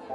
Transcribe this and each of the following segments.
I'm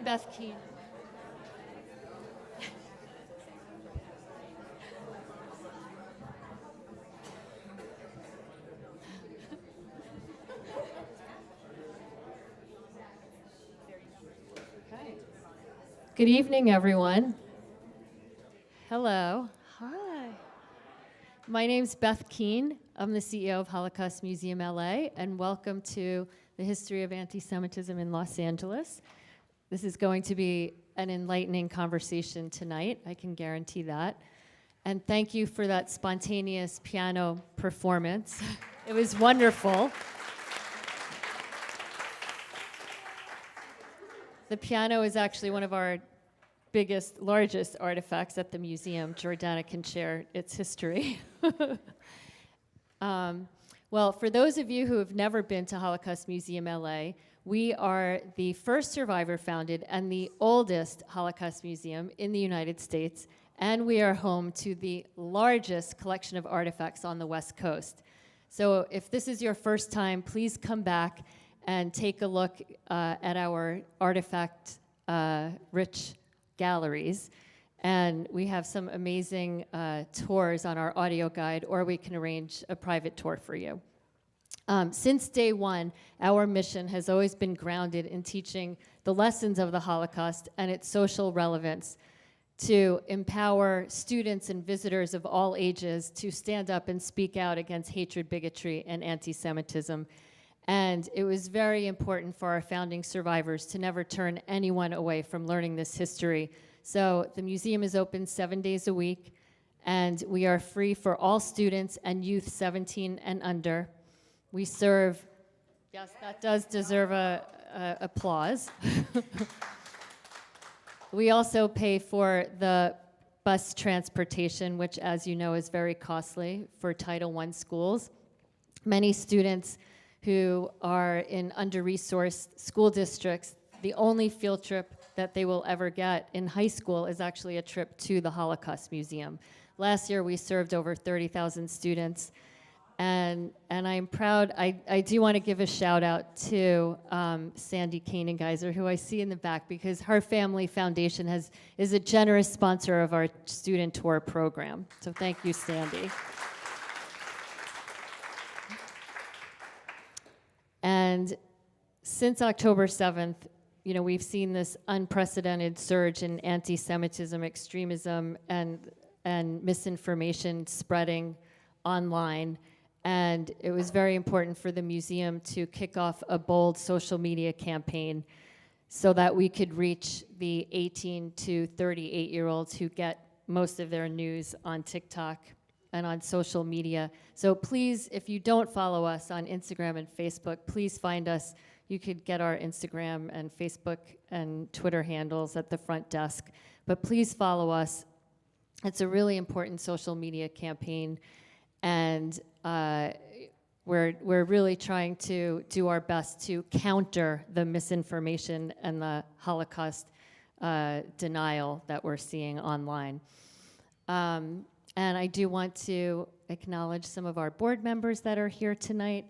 Beth Keane. Good evening, everyone. Hello. Hi. My name's Beth Keane. I'm the CEO of Holocaust Museum LA, and welcome to the History of Anti-Semitism in Los Angeles. This is going to be an enlightening conversation tonight, I can guarantee that. And thank you for that spontaneous piano performance. It was wonderful. The piano is actually one of our largest artifacts at the museum. Jordana can share its history. Well, for those of you who have never been to Holocaust Museum LA, we are the first survivor-founded and the oldest Holocaust museum in the United States, and we are home to the largest collection of artifacts on the West Coast. So if this is your first time, please come back and take a look at our artifact-rich galleries. And we have some amazing tours on our audio guide, or we can arrange a private tour for you. Since day one, our mission has always been grounded in teaching the lessons of the Holocaust and its social relevance to empower students and visitors of all ages to stand up and speak out against hatred, bigotry, and anti-Semitism. And it was very important for our founding survivors to never turn anyone away from learning this history. So the museum is open 7 days a week, and we are free for all students and youth 17 and under. We serve, yes, that does deserve applause. We also pay for the bus transportation, which, as you know, is very costly for Title I schools. Many students who are in under-resourced school districts, the only field trip that they will ever get in high school is actually a trip to the Holocaust Museum. Last year, we served over 30,000 students. And I'm proud. I do want to give a shout out to Sandy Kanengeiser, who I see in the back, because her family foundation is a generous sponsor of our student tour program. So thank you, Sandy. And since October 7th, you know, we've seen this unprecedented surge in anti-Semitism, extremism, and misinformation spreading online. And it was very important for the museum to kick off a bold social media campaign so that we could reach the 18 to 38-year-olds who get most of their news on TikTok and on social media. So please, if you don't follow us on Instagram and Facebook, please find us. You could get our Instagram and Facebook and Twitter handles at the front desk. But please follow us. It's a really important social media campaign. And we're really trying to do our best to counter the misinformation and the Holocaust denial that we're seeing online. And I do want to acknowledge some of our board members that are here tonight.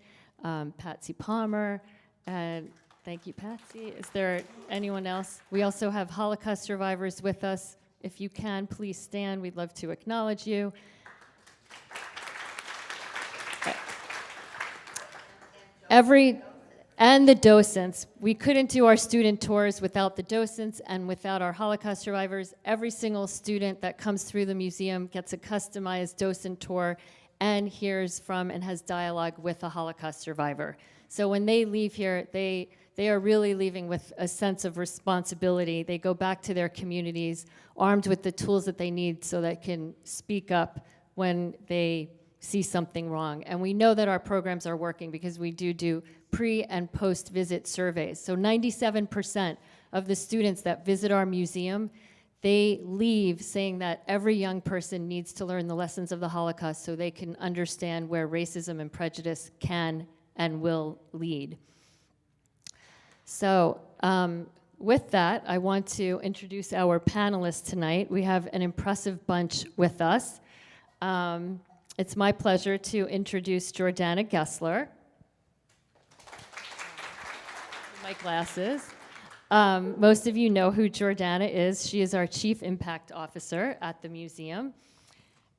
Patsy Palmer, and thank you, Patsy. Is there anyone else? We also have Holocaust survivors with us. If you can, please stand. We'd love to acknowledge you. And the docents. We couldn't do our student tours without the docents and without our Holocaust survivors. Every single student that comes through the museum gets a customized docent tour, and hears from and has dialogue with a Holocaust survivor. So when they leave here, they are really leaving with a sense of responsibility. They go back to their communities armed with the tools that they need so they can speak up when they see something wrong. And we know that our programs are working because we do pre- and post-visit surveys. So 97% of the students that visit our museum, they leave saying that every young person needs to learn the lessons of the Holocaust so they can understand where racism and prejudice can and will lead. So with that, I want to introduce our panelists tonight. We have an impressive bunch with us. It's my pleasure to introduce Jordana Gessler. My glasses. Most of you know who Jordana is. She is our Chief Impact Officer at the museum.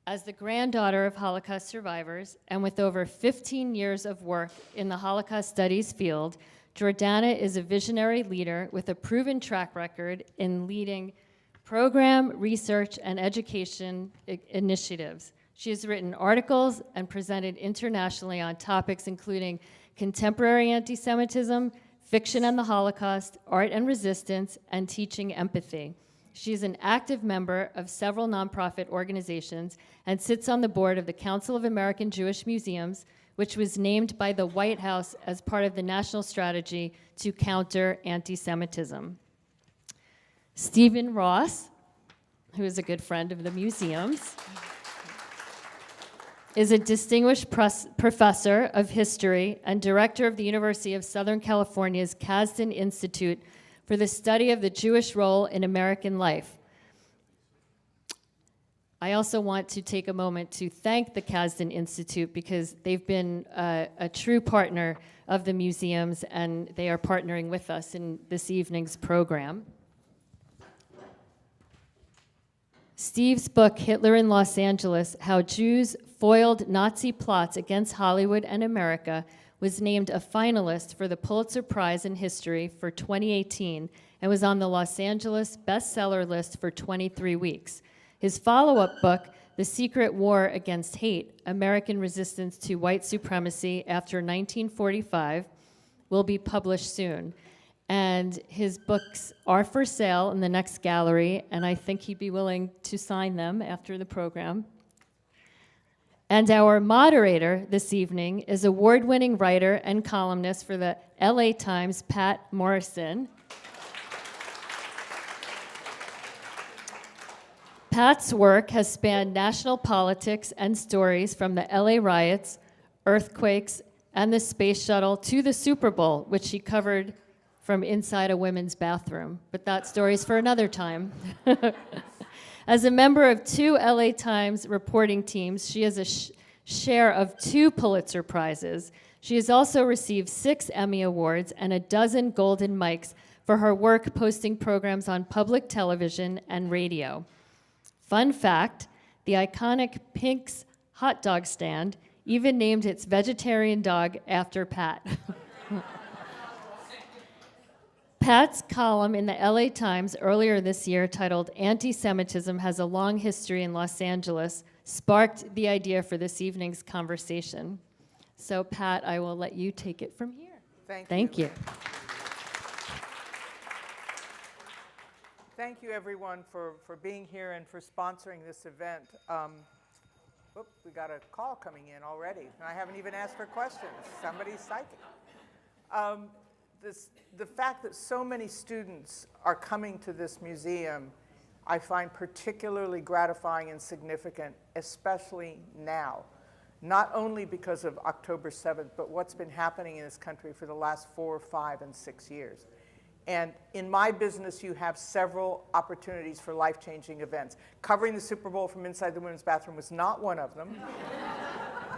As the granddaughter of Holocaust survivors, and with over 15 years of work in the Holocaust studies field, Jordana is a visionary leader with a proven track record in leading program, research, and education initiatives. She has written articles and presented internationally on topics including contemporary anti-Semitism, fiction and the Holocaust, art and resistance, and teaching empathy. She is an active member of several nonprofit organizations and sits on the board of the Council of American Jewish Museums, which was named by the White House as part of the national strategy to counter anti-Semitism. Stephen Ross, who is a good friend of the museums, is a distinguished professor of history and director of the University of Southern California's Kasdan Institute for the study of the Jewish role in American life. I also want to take a moment to thank the Kasdan Institute because they've been a true partner of the museums, and they are partnering with us in this evening's program. Steve's book, Hitler in Los Angeles, How Jews Foiled Nazi Plots Against Hollywood and America, was named a finalist for the Pulitzer Prize in History for 2018 and was on the Los Angeles bestseller list for 23 weeks. His follow-up book, The Secret War Against Hate, American Resistance to White Supremacy After 1945, will be published soon. And his books are for sale in the next gallery, and I think he'd be willing to sign them after the program. And our moderator this evening is award-winning writer and columnist for the L.A. Times, Patt Morrison. Pat's work has spanned national politics and stories from the L.A. riots, earthquakes, and the Space Shuttle to the Super Bowl, which he covered from inside a women's bathroom. But that story's for another time. As a member of 2 LA Times reporting teams, she has a share of 2 Pulitzer Prizes. She has also received 6 Emmy Awards and a dozen Golden Mics for her work posting programs on public television and radio. Fun fact, the iconic Pink's hot dog stand even named its vegetarian dog after Pat. Pat's column in the LA Times earlier this year titled Antisemitism Has a Long History in Los Angeles sparked the idea for this evening's conversation. So Pat, I will let you take it from here. Thank you. Thank you everyone for being here and for sponsoring this event. We got a call coming in already, and I haven't even asked for questions. Somebody's psychic. The fact that so many students are coming to this museum, I find particularly gratifying and significant, especially now. Not only because of October 7th, but what's been happening in this country for the last 4, 5, and 6 years. And in my business, you have several opportunities for life-changing events. Covering the Super Bowl from inside the women's bathroom was not one of them.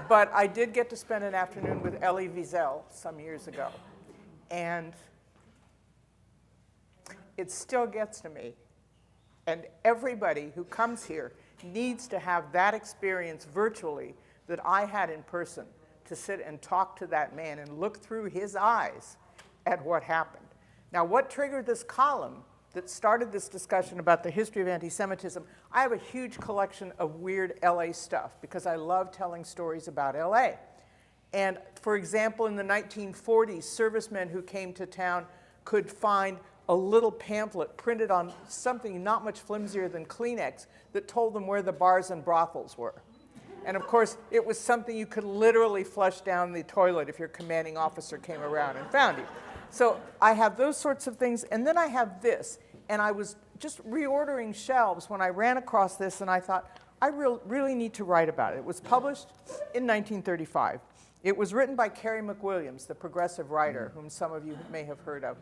But I did get to spend an afternoon with Elie Wiesel some years ago. And it still gets to me. And everybody who comes here needs to have that experience virtually that I had in person, to sit and talk to that man and look through his eyes at what happened. Now, what triggered this column that started this discussion about the history of anti-Semitism. I have a huge collection of weird LA stuff because I love telling stories about LA. And for example, in the 1940s, servicemen who came to town could find a little pamphlet printed on something not much flimsier than Kleenex that told them where the bars and brothels were. And of course, it was something you could literally flush down the toilet if your commanding officer came around and found you. So I have those sorts of things, and then I have this. And I was just reordering shelves when I ran across this, and I thought, I really need to write about it. It was published in 1935. It was written by Carey McWilliams, the progressive writer, whom some of you may have heard of.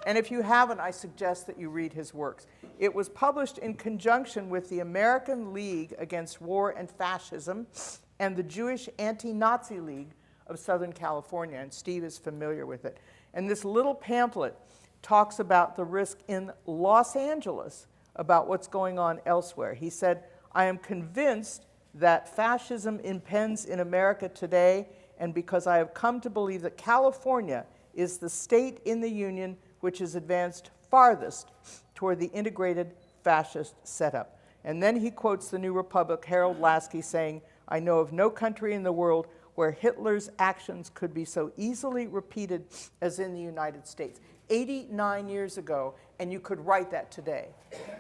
And if you haven't, I suggest that you read his works. It was published in conjunction with the American League Against War and Fascism and the Jewish Anti-Nazi League of Southern California, and Steve is familiar with it. And this little pamphlet talks about the risk in Los Angeles about what's going on elsewhere. He said, I am convinced that fascism impends in America today, and because I have come to believe that California is the state in the Union which is advanced farthest toward the integrated fascist setup. And then he quotes the New Republic, Harold Lasky, saying, I know of no country in the world where Hitler's actions could be so easily repeated as in the United States. 89 years ago, and you could write that today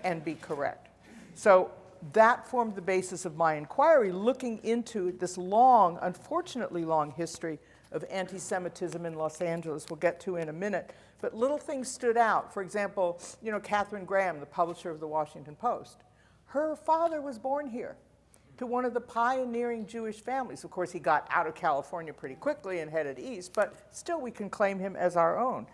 and be correct. So that formed the basis of my inquiry, looking into this long, unfortunately long history of anti-Semitism in Los Angeles, we'll get to in a minute. But little things stood out. For example, you know, Katharine Graham, the publisher of the Washington Post, her father was born here to one of the pioneering Jewish families. Of course, he got out of California pretty quickly and headed east, but still we can claim him as our own.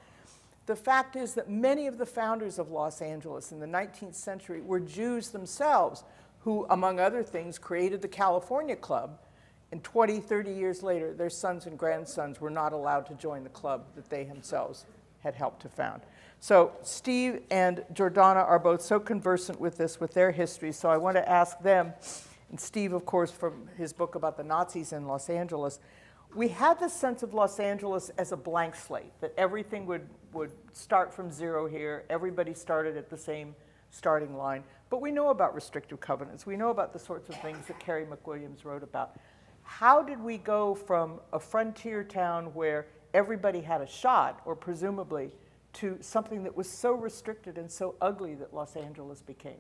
The fact is that many of the founders of Los Angeles in the 19th century were Jews themselves who, among other things, created the California Club. And 20, 30 years later, their sons and grandsons were not allowed to join the club that they themselves had helped to found. So Steve and Jordana are both so conversant with this, with their history, so I want to ask them, and Steve, of course, from his book about the Nazis in Los Angeles, we had this sense of Los Angeles as a blank slate, that everything would start from zero here, everybody started at the same starting line. But we know about restrictive covenants. We know about the sorts of things that Carey McWilliams wrote about. How did we go from a frontier town where everybody had a shot, or presumably, to something that was so restricted and so ugly that Los Angeles became?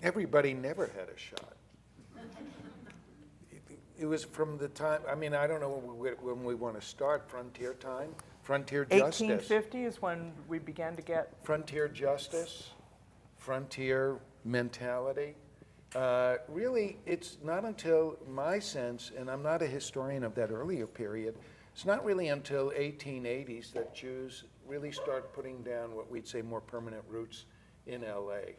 Everybody never had a shot. It was from the time, I mean, I don't know when we want to start frontier time. Frontier justice. 1850 is when we began to get... Frontier justice, frontier mentality. Really, it's not until my sense, and I'm not a historian of that earlier period, it's not really until 1880s that Jews really start putting down what we'd say more permanent roots in LA.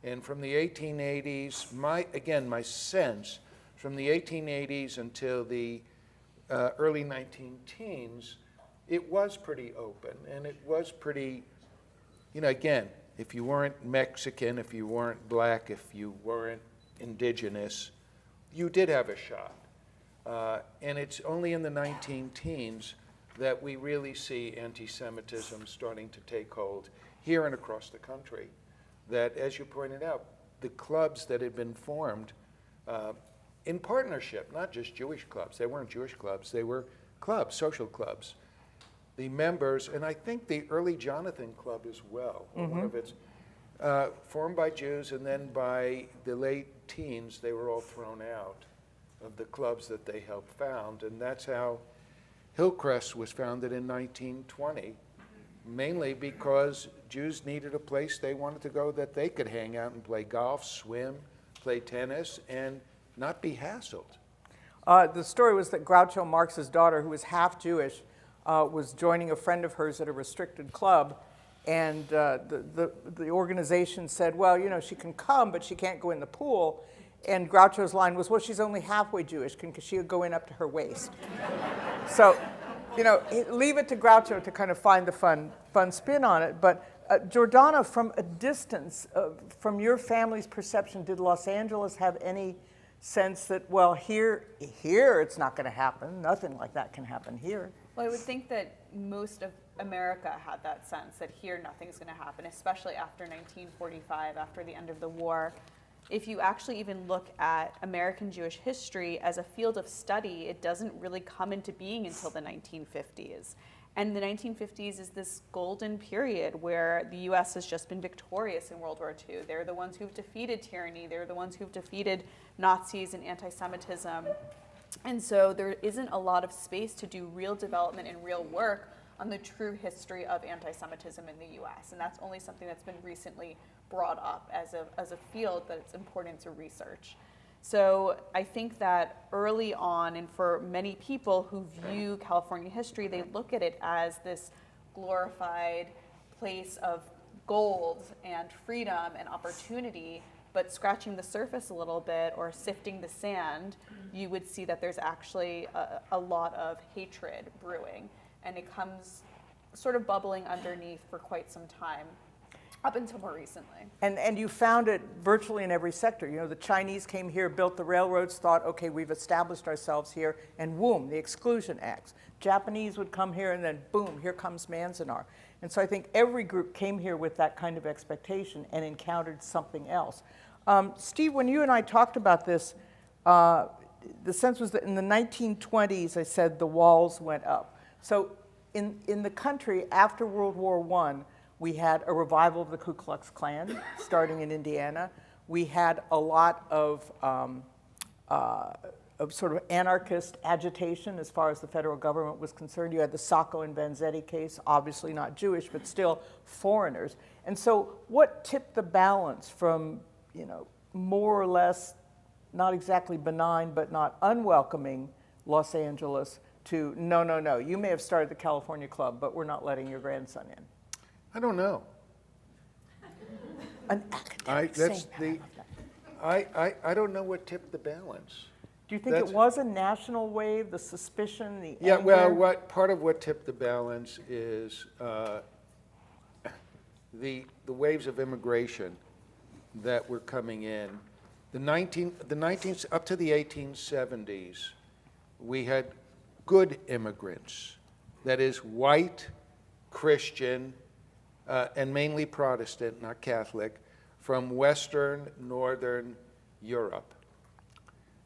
And from the 1880s, my sense, from the 1880s until the early 19-teens, it was pretty open, and it was pretty, you know, again, if you weren't Mexican, if you weren't black, if you weren't indigenous, you did have a shot. And it's only in the 19-teens that we really see anti-Semitism starting to take hold here and across the country. That, as you pointed out, the clubs that had been formed in partnership, not just Jewish clubs, they weren't Jewish clubs, they were clubs, social clubs. The members, and I think the early Jonathan Club as well, one of its, formed by Jews, and then by the late teens, they were all thrown out of the clubs that they helped found, and that's how Hillcrest was founded in 1920, mainly because Jews needed a place they wanted to go that they could hang out and play golf, swim, play tennis, and not be hassled. The story was that Groucho Marx's daughter, who was half Jewish, was joining a friend of hers at a restricted club, and the organization said, well, you know, she can come, but she can't go in the pool. And Groucho's line was, well, she's only halfway Jewish, because she'll go in up to her waist. So, you know, leave it to Groucho to kind of find the fun spin on it. But Jordana, from a distance, from your family's perception, did Los Angeles have any sense that, well, here it's not going to happen. Nothing like that can happen here? Well, I would think that most of America had that sense that here nothing's going to happen, especially after 1945, after the end of the war. If you actually even look at American Jewish history as a field of study, it doesn't really come into being until the 1950s. And the 1950s is this golden period where the US has just been victorious in World War II. They're the ones who've defeated tyranny. They're the ones who've defeated Nazis and anti-Semitism. And so there isn't a lot of space to do real development and real work on the true history of anti-Semitism in the US. And that's only something that's been recently brought up as a field that it's important to research. So I think that early on, and for many people who view California history, they look at it as this glorified place of gold and freedom and opportunity, but scratching the surface a little bit or sifting the sand, you would see that there's actually a lot of hatred brewing. And it comes sort of bubbling underneath for quite some time, up until more recently. And you found it virtually in every sector. You know, the Chinese came here, built the railroads, thought, okay, we've established ourselves here, and boom, the Exclusion Acts. Japanese would come here, and then boom, here comes Manzanar. And so I think every group came here with that kind of expectation and encountered something else. Steve, when you and I talked about this, the sense was that in the 1920s, I said the walls went up. So in the country, after World War I, we had a revival of the Ku Klux Klan, starting in Indiana. We had a lot of sort of anarchist agitation as far as the federal government was concerned. You had the Sacco and Vanzetti case, obviously not Jewish, but still foreigners. And so what tipped the balance from, you know, more or less not exactly benign, but not unwelcoming Los Angeles to, no, no, no, you may have started the California Club, but we're not letting your grandson in? I don't know. An academic saying that. I don't know what tipped the balance. Do you think it was a national wave, the suspicion, the Yeah, anger? well, part of what tipped the balance is the waves of immigration that were coming in. Up to the 1870s, we had good immigrants, that is, white, Christian, and mainly Protestant, not Catholic, from Western, Northern Europe.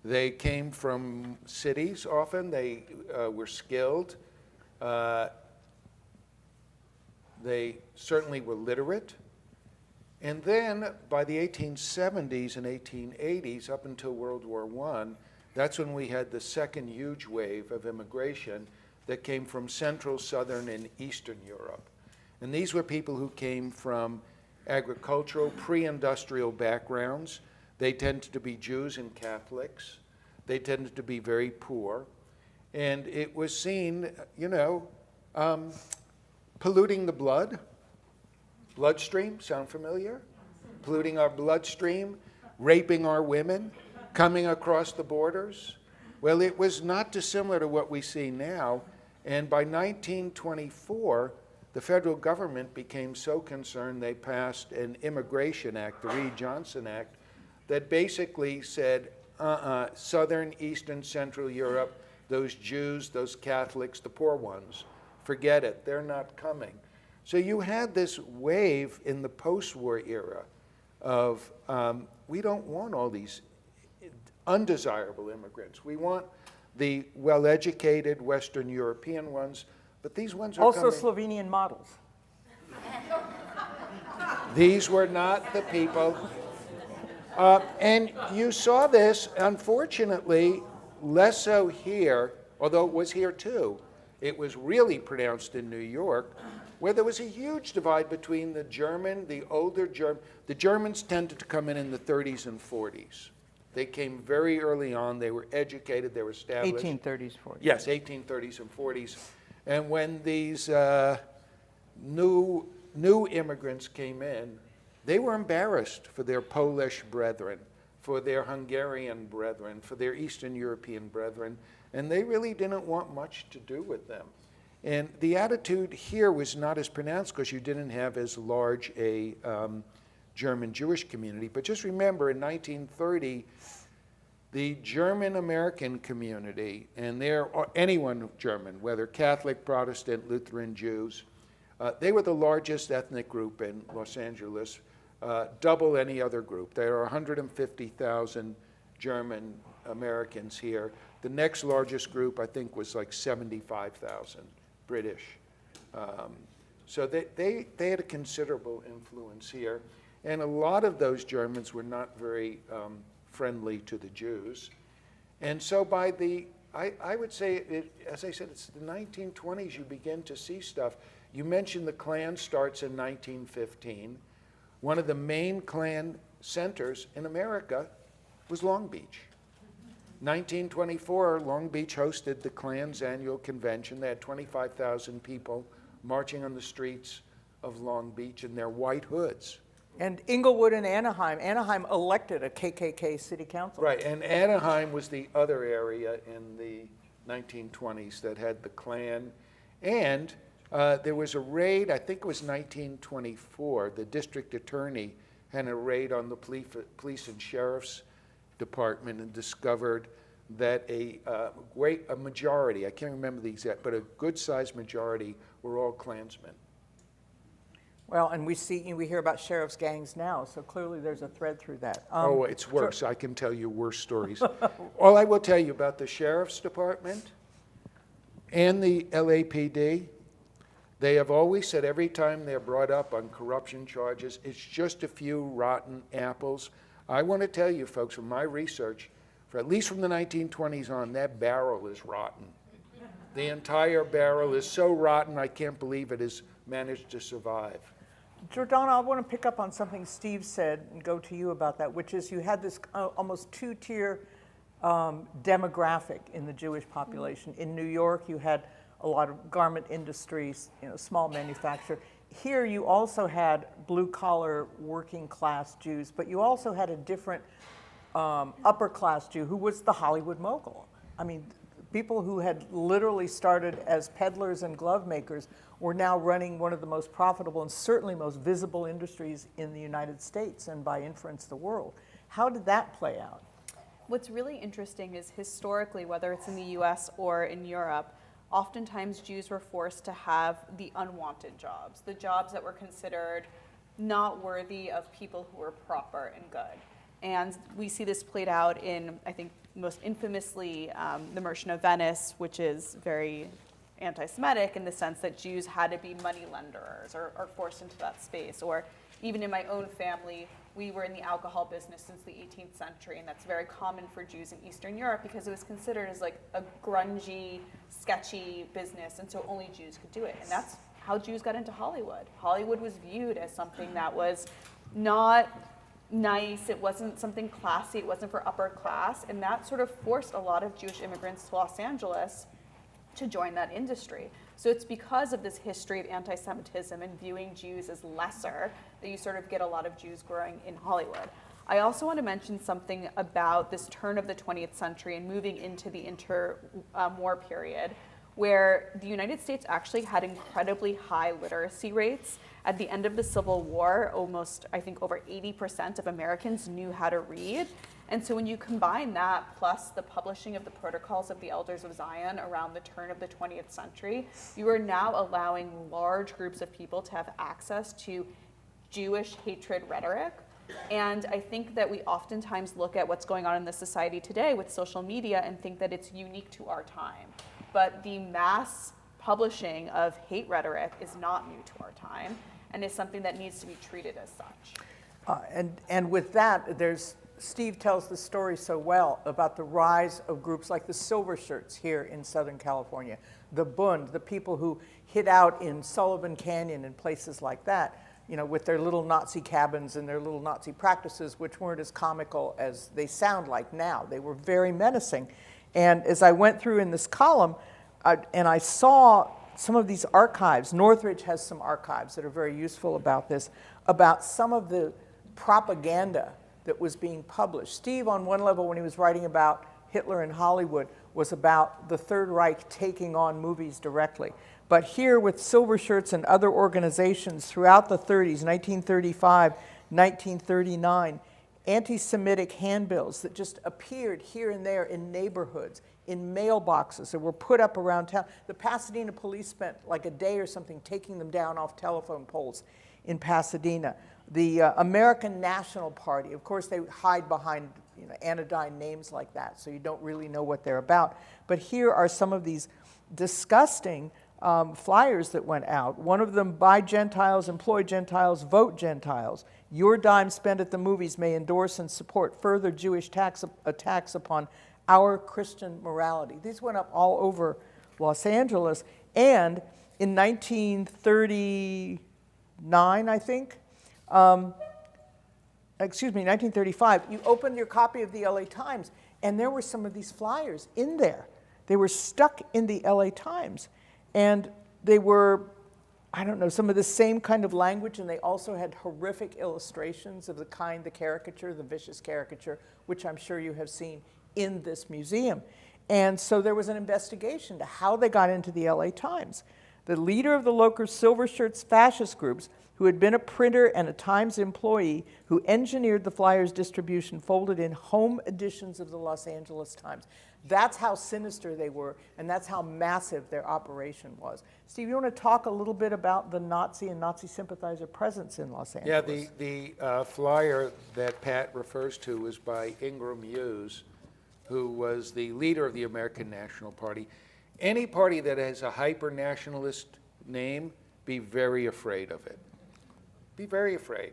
They came from cities often. They were skilled. They certainly were literate. And then by the 1870s and 1880s, up until World War I, that's when we had the second huge wave of immigration that came from Central, Southern, and Eastern Europe. And these were people who came from agricultural, pre-industrial backgrounds. They tended to be Jews and Catholics. They tended to be very poor. And it was seen, you know, polluting the bloodstream, sound familiar? Polluting our bloodstream, raping our women, coming across the borders. Well, it was not dissimilar to what we see now. And by 1924, the federal government became so concerned they passed an Immigration Act, the Reed-Johnson Act, that basically said, Southern, Eastern, Central Europe, those Jews, those Catholics, the poor ones, forget it, they're not coming. So you had this wave in the post-war era of, we don't want all these undesirable immigrants. We want the well-educated Western European ones, but these ones are also coming. Slovenian models. These were not the people. And you saw this, unfortunately, less so here, although it was here too. It was really pronounced in New York, where there was a huge divide between the German, the older German. The Germans tended to come in the 30s and 40s. They came very early on. They were educated. They were established. 1830s, 40s. Yes, 1830s and 40s. And when these new immigrants came in, they were embarrassed for their Polish brethren, for their Hungarian brethren, for their Eastern European brethren, and they really didn't want much to do with them. And the attitude here was not as pronounced because you didn't have as large a German Jewish community. But just remember, in 1930, the German American community, and or anyone German, whether Catholic, Protestant, Lutheran, Jews, they were the largest ethnic group in Los Angeles, double any other group. There are 150,000 German Americans here. The next largest group, I think, was like 75,000 British. So they had a considerable influence here. And a lot of those Germans were not very friendly to the Jews. And so by I would say, as I said, it's the 1920s you begin to see stuff. You mentioned the Klan starts in 1915. One of the main Klan centers in America was Long Beach. 1924, Long Beach hosted the Klan's annual convention. They had 25,000 people marching on the streets of Long Beach in their white hoods. And Inglewood and Anaheim elected a KKK city council. Right, and Anaheim was the other area in the 1920s that had the Klan. And there was a raid, I think it was 1924, the district attorney had a raid on the police and sheriff's department and discovered that a majority, I can't remember the exact, but a good-sized majority were all Klansmen. Well, and we hear about sheriff's gangs now, so clearly there's a thread through that. Oh, it's worse. I can tell you worse stories. All I will tell you about the sheriff's department and the LAPD, they have always said every time they're brought up on corruption charges, it's just a few rotten apples. I want to tell you, folks, from my research, for at least from the 1920s on, that barrel is rotten. The entire barrel is so rotten, I can't believe it has managed to survive. Jordana, I want to pick up on something Steve said and go to you about that, which is you had this almost two-tier demographic in the Jewish population. In New York, you had a lot of garment industries, small manufacture. Here, you also had blue-collar, working-class Jews, but you also had a different upper-class Jew who was the Hollywood mogul. I mean, people who had literally started as peddlers and glove makers were now running one of the most profitable and certainly most visible industries in the United States and by inference the world. How did that play out? What's really interesting is historically, whether it's in the US or in Europe, oftentimes Jews were forced to have the unwanted jobs, the jobs that were considered not worthy of people who were proper and good. And we see this played out in, I think, most infamously, the Merchant of Venice, which is very anti-Semitic in the sense that Jews had to be money lenders or forced into that space. Or even in my own family, we were in the alcohol business since the 18th century, and that's very common for Jews in Eastern Europe because it was considered as like a grungy, sketchy business, and so only Jews could do it. And that's how Jews got into Hollywood. Hollywood was viewed as something that was not nice, it wasn't something classy, it wasn't for upper class, and that sort of forced a lot of Jewish immigrants to Los Angeles to join that industry. So it's because of this history of anti-Semitism and viewing Jews as lesser that you sort of get a lot of Jews growing in Hollywood. I also want to mention something about this turn of the 20th century and moving into the interwar period, where the United States actually had incredibly high literacy rates. At the end of the Civil War, almost, I think, over 80% of Americans knew how to read. And so when you combine that plus the publishing of the Protocols of the Elders of Zion around the turn of the 20th century, you are now allowing large groups of people to have access to Jewish hatred rhetoric. And I think that we oftentimes look at what's going on in the society today with social media and think that it's unique to our time. But the mass publishing of hate rhetoric is not new to our time and is something that needs to be treated as such. And with that, Steve tells the story so well about the rise of groups like the Silver Shirts here in Southern California, the Bund, the people who hid out in Sullivan Canyon and places like that, with their little Nazi cabins and their little Nazi practices, which weren't as comical as they sound like now. They were very menacing. And as I went through in this column, and I saw some of these archives, Northridge has some archives that are very useful about this, about some of the propaganda that was being published. Steve, on one level, when he was writing about Hitler in Hollywood, was about the Third Reich taking on movies directly. But here with Silver Shirts and other organizations throughout the 30s, 1935, 1939, anti-Semitic handbills that just appeared here and there in neighborhoods, in mailboxes that were put up around town. The Pasadena police spent like a day or something taking them down off telephone poles in Pasadena. The American National Party, of course, they hide behind anodyne names like that, so you don't really know what they're about. But here are some of these disgusting flyers that went out. One of them, buy Gentiles, employ Gentiles, vote Gentiles. Your dime spent at the movies may endorse and support further Jewish attacks upon our Christian morality. These went up all over Los Angeles. And in 1939, I think, 1935, you opened your copy of the LA Times, and there were some of these flyers in there. They were stuck in the LA Times. And they were, I don't know, some of the same kind of language, and they also had horrific illustrations of the kind, the caricature, the vicious caricature, which I'm sure you have seen in this museum. And so there was an investigation to how they got into the LA Times. The leader of the local Silver Shirts fascist groups, who had been a printer and a Times employee, who engineered the flyers' distribution, folded in home editions of the Los Angeles Times. That's how sinister they were, and that's how massive their operation was. Steve, you want to talk a little bit about the Nazi and Nazi sympathizer presence in Los Angeles? Yeah, the flyer that Pat refers to was by Ingram Hughes, who was the leader of the American National Party. Any party that has a hyper-nationalist name, be very afraid of it. Be very afraid.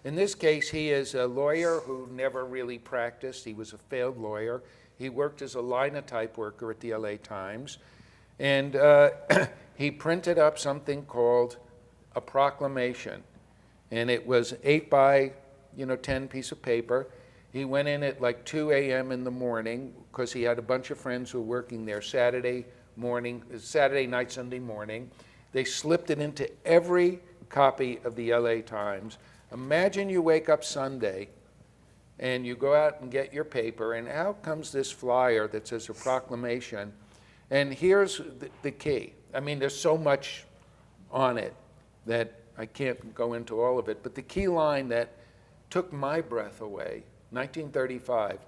In this case, he is a lawyer who never really practiced. He was a failed lawyer. He worked as a linotype worker at the LA Times. And he printed up something called a proclamation. And it was 8 by 10 piece of paper. He went in at like 2 a.m. in the morning because he had a bunch of friends who were working there Saturday night, Sunday morning. They slipped it into every copy of the LA Times. Imagine you wake up Sunday and you go out and get your paper, and out comes this flyer that says a proclamation. And here's the key. I mean, there's so much on it that I can't go into all of it, but the key line that took my breath away, 1935,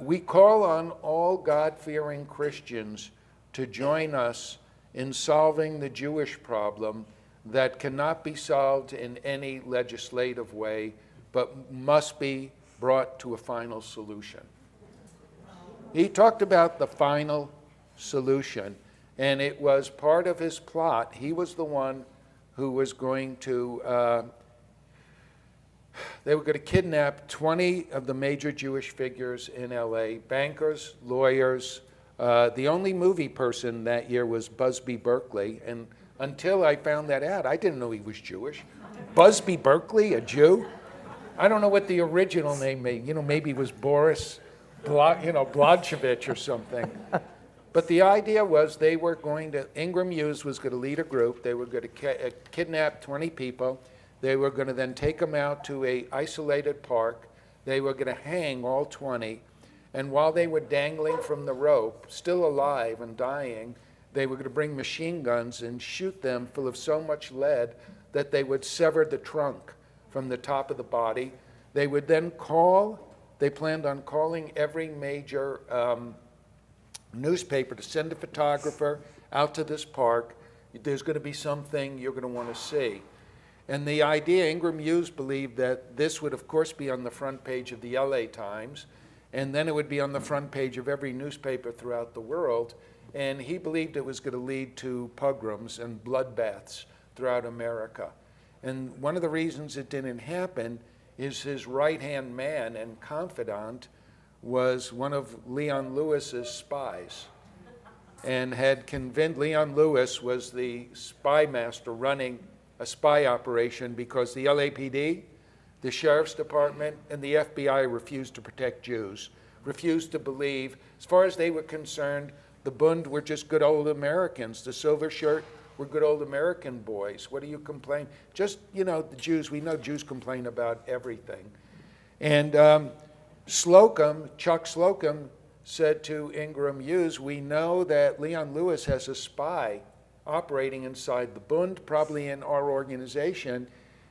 we call on all God-fearing Christians to join us in solving the Jewish problem that cannot be solved in any legislative way, but must be brought to a final solution. He talked about the final solution, and it was part of his plot. He was the one who was going to, they were going to kidnap 20 of the major Jewish figures in LA, bankers, lawyers. The only movie person that year was Busby Berkeley, and until I found that out, I didn't know he was Jewish. Busby Berkeley, a Jew? I don't know what the original name may, maybe it was Boris Blodgevich or something. But the idea was they were going to, Ingram Hughes was going to lead a group. They were going to kidnap 20 people. They were going to then take them out to a isolated park. They were going to hang all 20. And while they were dangling from the rope, still alive and dying, they were going to bring machine guns and shoot them full of so much lead that they would sever the trunk from the top of the body. They would then they planned on calling every major newspaper to send a photographer out to this park. There's going to be something you're going to want to see. And the idea, Ingram Hughes believed that this would of course be on the front page of the LA Times, and then it would be on the front page of every newspaper throughout the world. And he believed it was going to lead to pogroms and bloodbaths throughout America. And one of the reasons it didn't happen is his right-hand man and confidant was one of Leon Lewis's spies, and had convinced, Leon Lewis was the spy master running a spy operation because the LAPD, the Sheriff's Department, and the FBI refused to protect Jews, refused to believe, as far as they were concerned, the Bund were just good old Americans. The Silver Shirt were good old American boys. What do you complain? Just, the Jews, we know Jews complain about everything. And Chuck Slocum said to Ingram Hughes, we know that Leon Lewis has a spy operating inside the Bund, probably in our organization.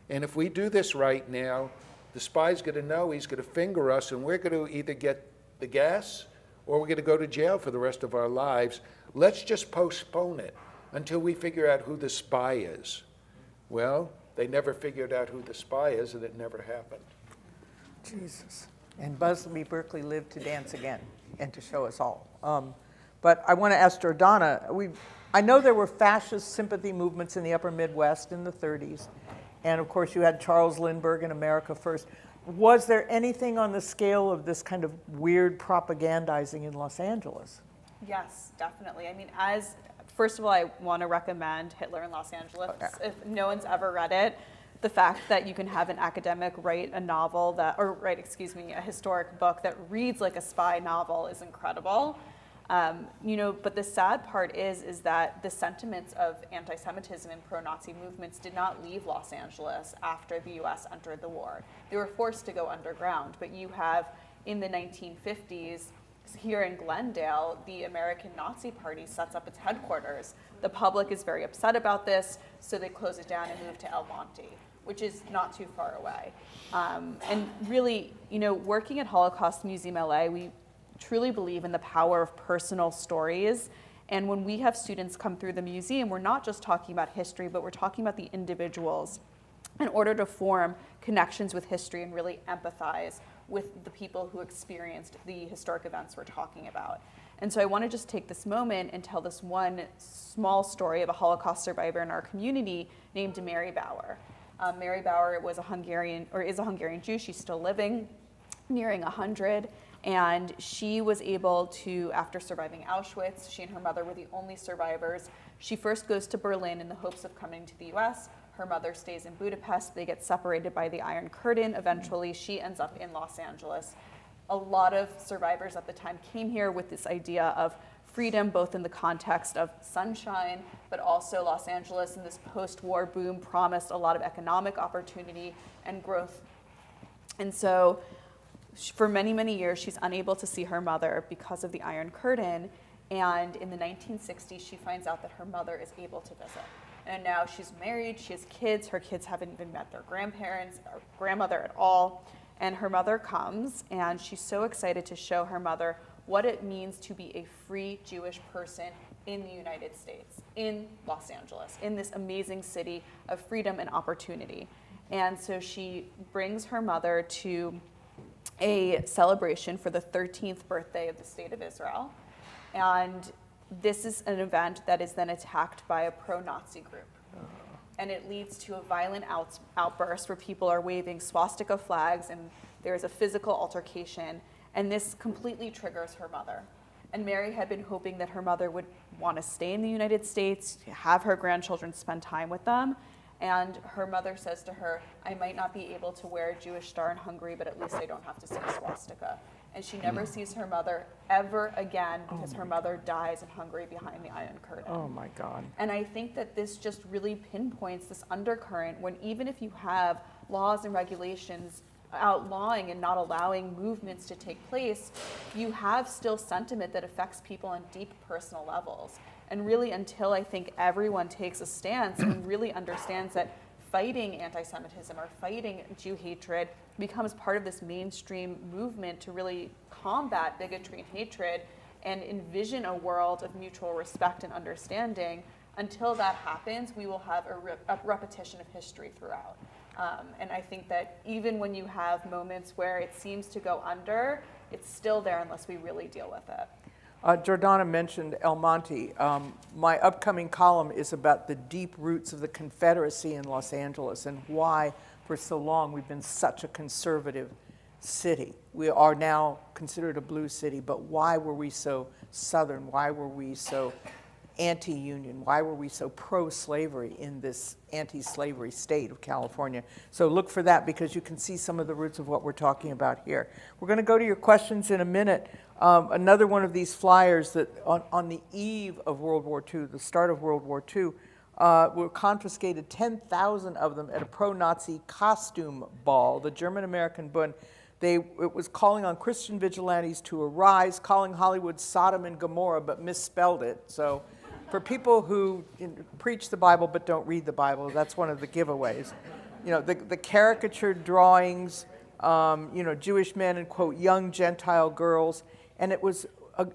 And if we do this right now, The spy's going to know he's going to finger us, and we're going to either get the gas or we're going to go to jail for the rest of our lives. Let's just postpone it until we figure out who the spy is. Well, they never figured out who the spy is, and it never happened. Jesus. And Busby Berkeley lived to dance again and to show us all. But I want to ask Jordana, I know there were fascist sympathy movements in the upper Midwest in the 30s. And of course, you had Charles Lindbergh in America First. Was there anything on the scale of this kind of weird propagandizing in Los Angeles? Yes, definitely. I mean, first of all, I want to recommend Hitler in Los Angeles. Okay. If no one's ever read it, the fact that you can have an academic write a novel a historic book that reads like a spy novel is incredible. But the sad part is that the sentiments of anti-Semitism and pro-Nazi movements did not leave Los Angeles after the U.S. entered the war. They were forced to go underground. But you have, in the 1950s, here in Glendale, the American Nazi Party sets up its headquarters. The public is very upset about this, so they close it down and move to El Monte, which is not too far away. And really, working at Holocaust Museum LA, we truly believe in the power of personal stories. And when we have students come through the museum, we're not just talking about history, but we're talking about the individuals in order to form connections with history and really empathize with the people who experienced the historic events we're talking about. And so I want to just take this moment and tell this one small story of a Holocaust survivor in our community named Mary Bauer. Mary Bauer is a Hungarian Jew. She's still living, nearing 100. And she was able to, after surviving Auschwitz, she and her mother were the only survivors. She first goes to Berlin in the hopes of coming to the US. Her mother stays in Budapest. They get separated by the Iron Curtain. Eventually, she ends up in Los Angeles. A lot of survivors at the time came here with this idea of freedom, both in the context of sunshine, but also Los Angeles in this post-war boom promised a lot of economic opportunity and growth. And so for many, many years, she's unable to see her mother because of the Iron Curtain. And in the 1960s, she finds out that her mother is able to visit. And now she's married, she has kids. Her kids haven't even met their grandparents or grandmother at all. And her mother comes, and she's so excited to show her mother what it means to be a free Jewish person in the United States, in Los Angeles, in this amazing city of freedom and opportunity. And so she brings her mother to a celebration for the 13th birthday of the State of Israel. And this is an event that is then attacked by a pro-Nazi group. And it leads to a violent outburst where people are waving swastika flags and there's a physical altercation. And this completely triggers her mother. And Mary had been hoping that her mother would want to stay in the United States, have her grandchildren spend time with them. And her mother says to her, I might not be able to wear a Jewish star in Hungary, but at least I don't have to see a swastika. And she never sees her mother ever again because her mother dies in Hungary behind the Iron Curtain. Oh my God. And I think that this just really pinpoints this undercurrent when even if you have laws and regulations outlawing and not allowing movements to take place, you have still sentiment that affects people on deep personal levels. And really until I think everyone takes a stance and really understands that fighting anti-Semitism or fighting Jew hatred becomes part of this mainstream movement to really combat bigotry and hatred and envision a world of mutual respect and understanding, until that happens, we will have a repetition of history throughout. And I think that even when you have moments where it seems to go under, it's still there unless we really deal with it. Jordana mentioned El Monte. My upcoming column is about the deep roots of the Confederacy in Los Angeles and why for so long we've been such a conservative city. We are now considered a blue city, but why were we so Southern? Why were we so anti-union? Why were we so pro-slavery in this anti-slavery state of California? So look for that because you can see some of the roots of what we're talking about here. We're going to go to your questions in a minute. Another one of these flyers that on the eve of World War II, the start of World War II, were confiscated 10,000 of them at a pro-Nazi costume ball, the German-American Bund. It was calling on Christian vigilantes to arise, calling Hollywood Sodom and Gomorrah, but misspelled it. So for people who preach the Bible but don't read the Bible, that's one of the giveaways. You know, the caricatured drawings, Jewish men and, quote, young Gentile girls. And it was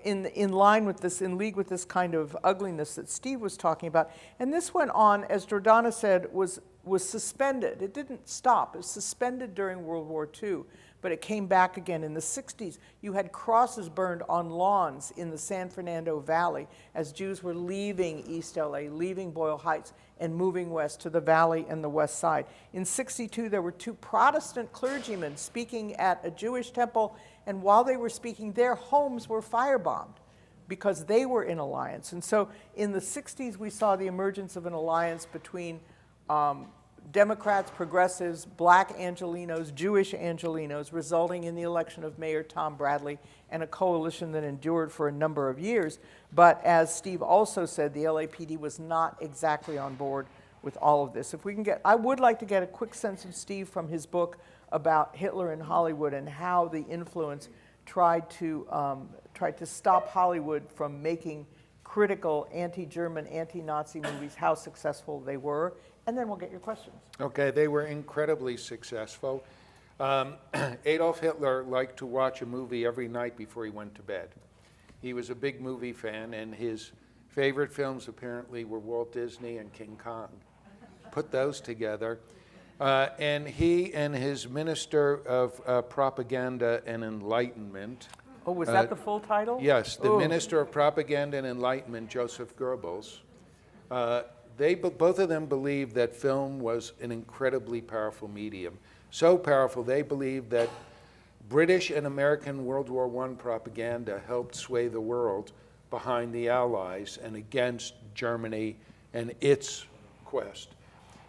in line with this, in league with this kind of ugliness that Steve was talking about. And this went on, as Jordana said, was suspended. It didn't stop. It was suspended during World War II, but it came back again. In the 60s, you had crosses burned on lawns in the San Fernando Valley as Jews were leaving East LA, leaving Boyle Heights, and moving west to the valley and the west side. In 62, there were 2 Protestant clergymen speaking at a Jewish temple, and while they were speaking, their homes were firebombed because they were in alliance. And so in the 60s, we saw the emergence of an alliance between Democrats, progressives, black Angelenos, Jewish Angelenos, resulting in the election of Mayor Tom Bradley and a coalition that endured for a number of years. But as Steve also said, the LAPD was not exactly on board with all of this. If we can get, I would like to get a quick sense of Steve from his book about Hitler in Hollywood and how the influence tried to stop Hollywood from making critical anti-German, anti-Nazi movies, how successful they were, and then we'll get your questions. Okay, they were incredibly successful. Adolf Hitler liked to watch a movie every night before he went to bed. He was a big movie fan, and his favorite films apparently were Walt Disney and King Kong. Put those together. And he and his Minister of Propaganda and Enlightenment. Oh, was that the full title? Yes, the Minister of Propaganda and Enlightenment, Joseph Goebbels. Both of them believed that film was an incredibly powerful medium. So powerful, they believed that British and American World War I propaganda helped sway the world behind the Allies and against Germany and its quest.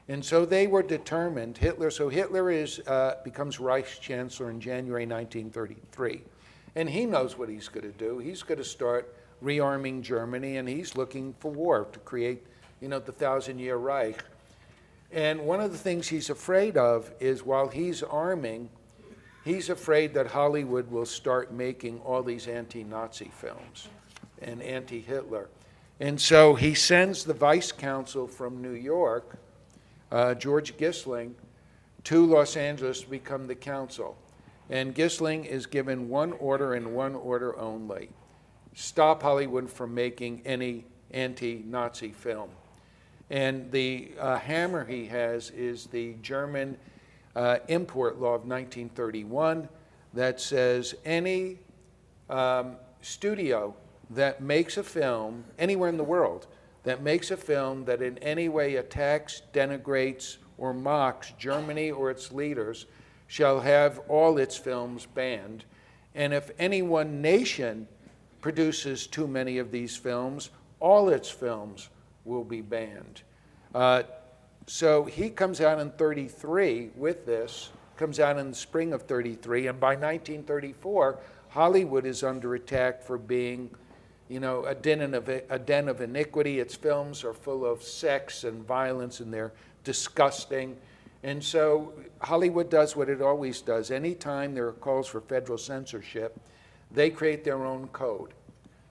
And so they were determined. Hitler becomes Reichschancellor in January 1933. And he knows what he's going to do. He's going to start rearming Germany, and he's looking for war to create, the 1,000-year Reich. And one of the things he's afraid of is while he's arming, he's afraid that Hollywood will start making all these anti-Nazi films and anti-Hitler. And so he sends the vice consul from New York, George Gissling, to Los Angeles to become the consul. And Gissling is given one order and one order only: stop Hollywood from making any anti-Nazi film. And the hammer he has is the German import law of 1931 that says any studio that makes a film anywhere in the world that makes a film that in any way attacks, denigrates, or mocks Germany or its leaders shall have all its films banned. And if any one nation produces too many of these films, all its films will be banned. So he comes out in 33 with this, comes out in the spring of 33, and by 1934, Hollywood is under attack for being, a den of iniquity. Its films are full of sex and violence, and they're disgusting. And so Hollywood does what it always does. Anytime there are calls for federal censorship, they create their own code.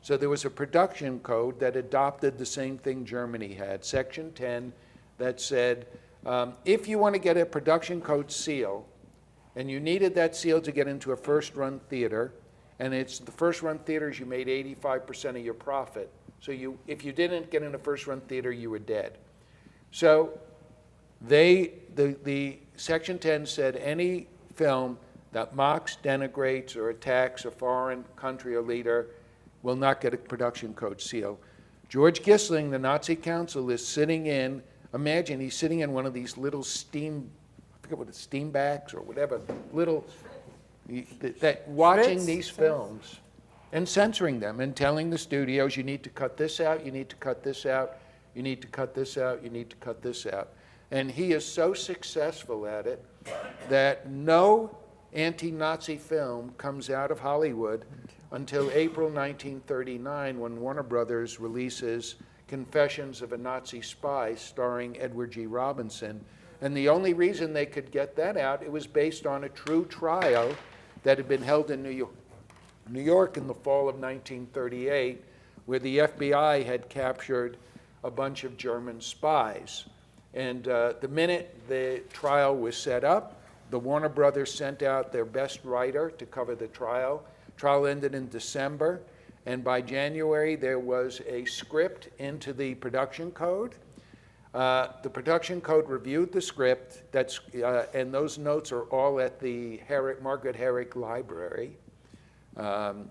So there was a production code that adopted the same thing Germany had, Section 10, that said, if you want to get a production code seal, and you needed that seal to get into a first-run theater, and it's the first-run theaters, you made 85% of your profit. So if you didn't get in a first-run theater, you were dead. So the Section 10 said any film that mocks, denigrates, or attacks a foreign country or leader will not get a production code seal. George Gissling, the Nazi consul, is sitting in, imagine he's sitting in one of these little steam backs or whatever, watching these films and censoring them and telling the studios, you need to cut this out, you need to cut this out, you need to cut this out, you need to cut this out. And he is so successful at it that no anti-Nazi film comes out of Hollywood until April 1939, when Warner Brothers releases Confessions of a Nazi Spy starring Edward G. Robinson. And the only reason they could get that out, it was based on a true trial that had been held in New York in the fall of 1938, where the FBI had captured a bunch of German spies. And the minute the trial was set up, The Warner Brothers sent out their best writer to cover the trial. Trial ended in December, and by January there was a script into the production code. The production code reviewed the script, and those notes are all at the Margaret Herrick Library,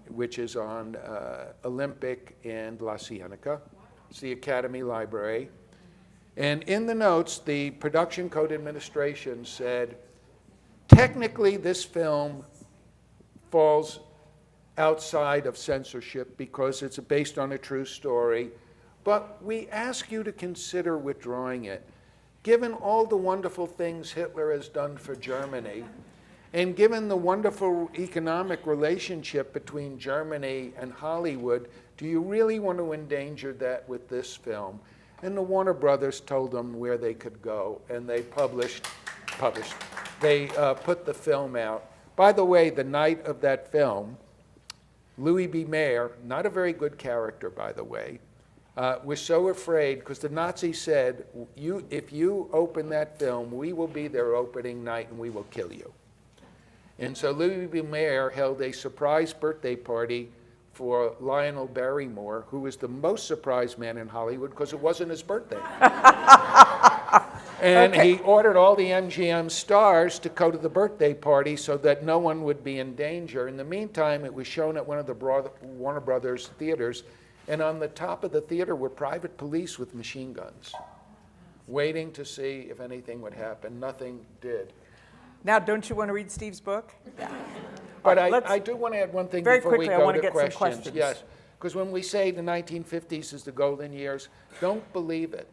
which is on Olympic and La Cienega. It's the Academy Library. And in the notes, the production code administration said, technically this film falls outside of censorship because it's based on a true story, but we ask you to consider withdrawing it. Given all the wonderful things Hitler has done for Germany, and given the wonderful economic relationship between Germany and Hollywood, do you really want to endanger that with this film? And the Warner Brothers told them where they could go, and they they put the film out. By the way, the night of that film, Louis B. Mayer, not a very good character, by the way, was so afraid because the Nazis said, if you open that film, we will be there opening night and we will kill you. And so Louis B. Mayer held a surprise birthday party for Lionel Barrymore, who was the most surprised man in Hollywood because it wasn't his birthday. And he ordered all the MGM stars to go to the birthday party so that no one would be in danger. In the meantime, it was shown at one of the Warner Brothers theaters, and on the top of the theater were private police with machine guns, waiting to see if anything would happen. Nothing did. Now, don't you want to read Steve's book? Yeah. But I do want to add one thing very before quickly, we I go want to to get questions. some questions. Yes, because when we say the 1950s is the golden years, don't believe it.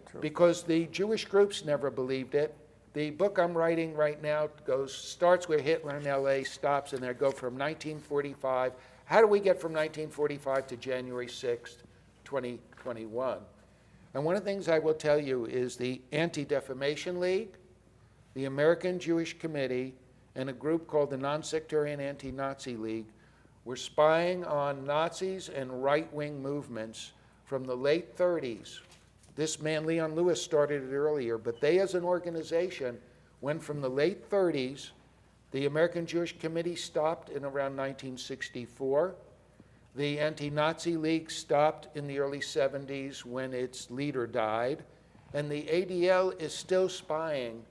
True. Because the Jewish groups never believed it. The book I'm writing right now starts where Hitler in L.A. stops, and they go from 1945. How do we get from 1945 to January 6th, 2021? And one of the things I will tell you is the Anti-Defamation League, the American Jewish Committee, and a group called the Non-Sectarian Anti-Nazi League were spying on Nazis and right-wing movements from the late 30s. This man, Leon Lewis, started it earlier, but they as an organization went from the late 30s. The American Jewish Committee stopped in around 1964. The Anti-Nazi League stopped in the early 70s when its leader died. And the ADL is still spying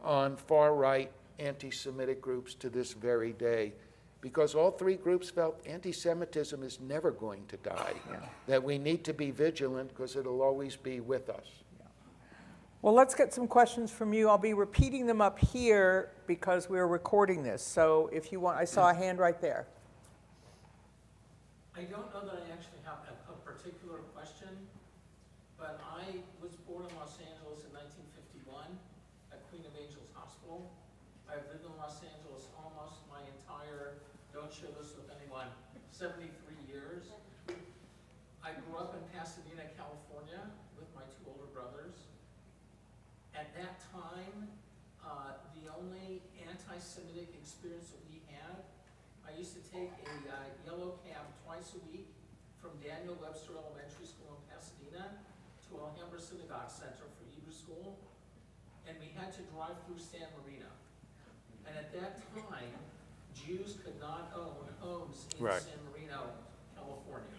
on far-right anti-Semitic groups to this very day, because all three groups felt anti-Semitism is never going to die, that we need to be vigilant because it'll always be with us. Well, let's get some questions from you. I'll be repeating them up here because we're recording this. So if you want, I saw a hand right there. I don't know that I actually have a particular question, but I was born in Los Angeles in 1951 at Queen of Angels Hospital. I've lived in Los Angeles almost my entire, don't share this with anyone, 73 years. I grew up in Pasadena, California with my two older brothers. At that time, the only anti-Semitic experience that we had, I used to take a yellow cab twice a week from Daniel Webster Elementary School in Pasadena to Alhambra Synagogue Center for Hebrew School, and we had to drive through San Marino. And at that time, Jews could not own homes in San Marino, California.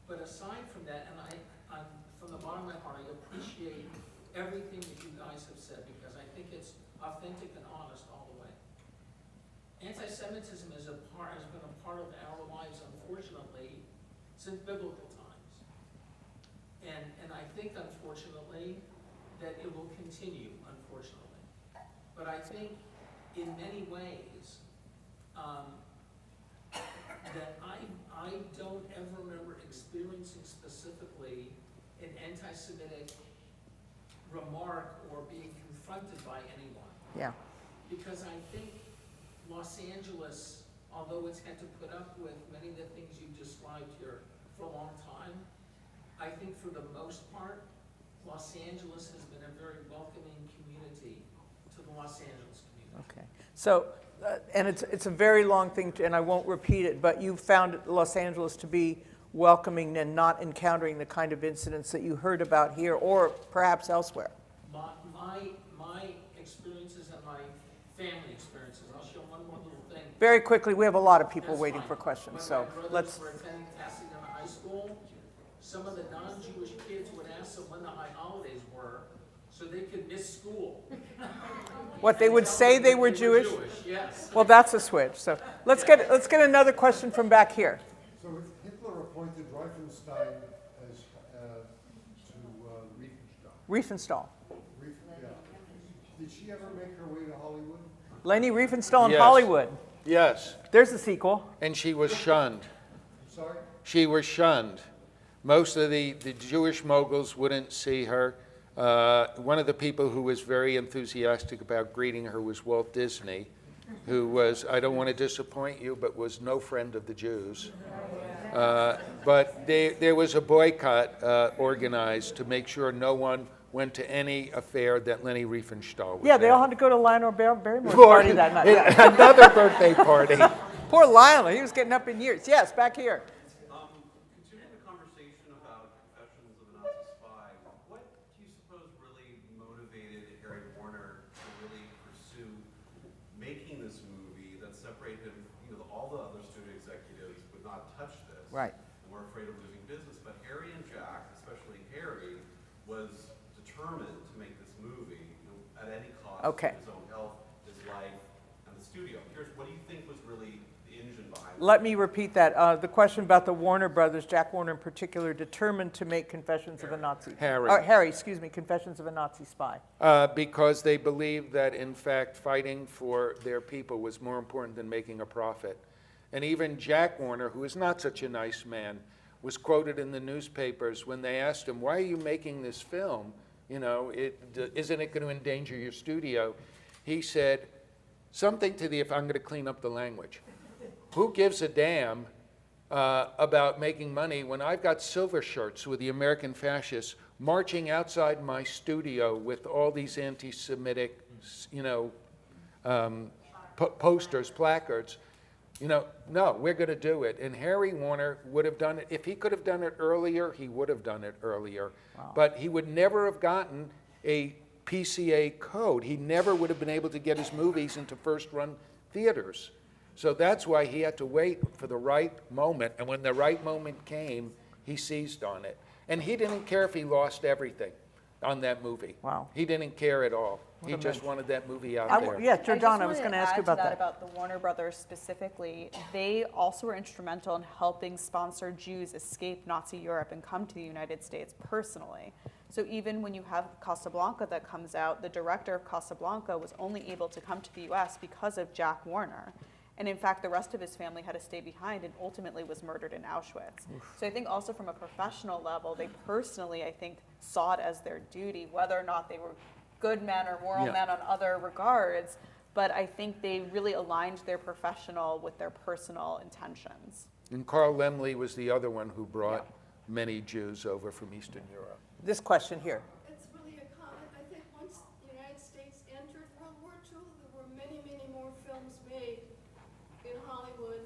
But aside from that, and I'm from the bottom of my heart, I appreciate everything that you guys have said because I think it's authentic and honest all the way. Anti-Semitism has been a part of our lives, unfortunately, since biblical times. And I think, unfortunately, that it will continue, unfortunately. But I think, in many ways, that I don't ever remember experiencing specifically an anti-Semitic remark or being confronted by anyone. Yeah. Because I think Los Angeles, although it's had to put up with many of the things you described here for a long time, I think for the most part, Los Angeles has been a very welcoming community to the Los Angeles community. Okay. So, and it's a very long thing, and I won't repeat it, but you found Los Angeles to be welcoming and not encountering the kind of incidents that you heard about here or perhaps elsewhere. My experiences and my family experiences. I'll show one more little thing. Very quickly, we have a lot of people That's waiting fine. for questions, When so my brothers let's, were attending Pasadena High School, some of the non-Jewish kids would ask them when the high holidays were so they could miss school. what, they would say they were Jewish? Yes. Well, that's a switch, so let's get another question from back here. So if Hitler appointed Riefenstein as to Riefenstahl. Riefenstahl. Yeah. Did she ever make her way to Hollywood? Leni Riefenstahl in Yes. Hollywood. Yes, There's the sequel. and she was shunned. I'm sorry? She was shunned. Most of the Jewish moguls wouldn't see her. One of the people who was very enthusiastic about greeting her was Walt Disney, who was, I don't want to disappoint you, but was no friend of the Jews. But there was a boycott organized to make sure no one went to any affair that Leni Riefenstahl was Yeah, they at. all had to go to Lionel Barrymore's party that night. Yeah. Another birthday party. Poor Lionel, he was getting up in years. Yes, back here. Continuing the conversation about Confessions of a Nazi Spy, what do you suppose really motivated Harry Warner to really pursue making this movie that separated him? All the other studio executives would not touch this. Right. And were afraid of losing business. But Harry and Jack, especially Harry, was determined to make this movie at any cost. Okay. His own health, his life, and the studio. What do you think was really the engine behind it? Let me repeat that. The question about the Warner brothers, Jack Warner in particular, determined to make Confessions of a Nazi. Harry. Excuse me, Confessions of a Nazi Spy. Because they believed that, in fact, fighting for their people was more important than making a profit. And even Jack Warner, who is not such a nice man, was quoted in the newspapers when they asked him, why are you making this film? Isn't it going to endanger your studio? He said something to the, if I'm going to clean up the language, who gives a damn about making money when I've got silver shirts with the American fascists marching outside my studio with all these anti-Semitic, posters, placards. No, we're going to do it. And Harry Warner would have done it. If he could have done it earlier, he would have done it earlier. Wow. But he would never have gotten a PCA code. He never would have been able to get his movies into first-run theaters. So that's why he had to wait for the right moment. And when the right moment came, he seized on it. And he didn't care if he lost everything on that movie. Wow. He didn't care at all. He a just mensch. wanted that movie out there. Yeah, Jordana, I was going to ask you about that. About the Warner Brothers specifically, they also were instrumental in helping sponsor Jews escape Nazi Europe and come to the United States personally. So even when you have Casablanca that comes out, the director of Casablanca was only able to come to the US because of Jack Warner. And in fact, the rest of his family had to stay behind and ultimately was murdered in Auschwitz. So I think also from a professional level, they personally, I think, saw it as their duty, whether or not they were good men or moral men on other regards, but I think they really aligned their professional with their personal intentions. And Carl Laemmle was the other one who brought many Jews over from Eastern Europe. This question here. It's really a comment. I think once the United States entered World War II, there were many, many more films made in Hollywood